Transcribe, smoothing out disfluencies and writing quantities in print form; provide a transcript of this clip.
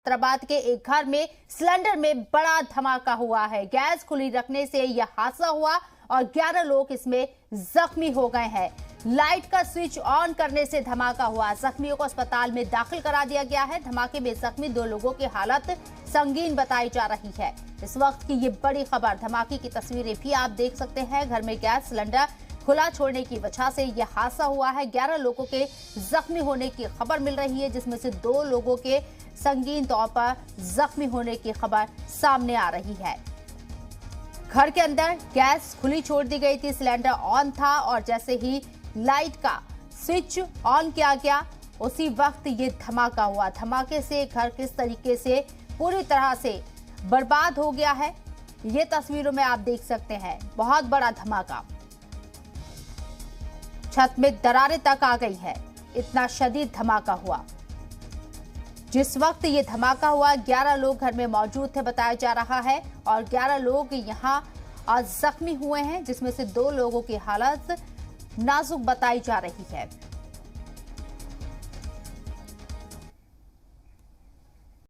मुजफ्फराबाद के एक घर में सिलेंडर में बड़ा धमाका हुआ है। गैस खुली रखने से यह हादसा हुआ और 11 लोग इसमें जख्मी हो गए हैं। लाइट का स्विच ऑन करने से धमाका हुआ। जख्मियों को अस्पताल में दाखिल करा दिया गया है। धमाके में जख्मी 2 लोगों की हालत संगीन बताई जा रही है। इस वक्त की ये बड़ी खबर, धमाके की तस्वीरें भी आप देख सकते हैं। घर में गैस सिलेंडर खुला छोड़ने की वजह से यह हादसा हुआ है। 11 लोगों के जख्मी होने की खबर मिल रही है, जिसमें से 2 लोगों के संगीन तौर पर जख्मी होने की खबर सामने आ रही है। घर के अंदर गैस खुली छोड़ दी गई थी, सिलेंडर ऑन था और जैसे ही लाइट का स्विच ऑन किया गया उसी वक्त ये धमाका हुआ। धमाके से घर किस तरीके से पूरी तरह से बर्बाद हो गया है, ये तस्वीरों में आप देख सकते हैं। बहुत बड़ा धमाका, छत में दरारें तक आ गई है, इतना शदीद धमाका हुआ। जिस वक्त ये धमाका हुआ 11 लोग घर में मौजूद थे बताया जा रहा है और 11 लोग यहां जख्मी हुए हैं, जिसमें से 2 लोगों की हालत नाजुक बताई जा रही है।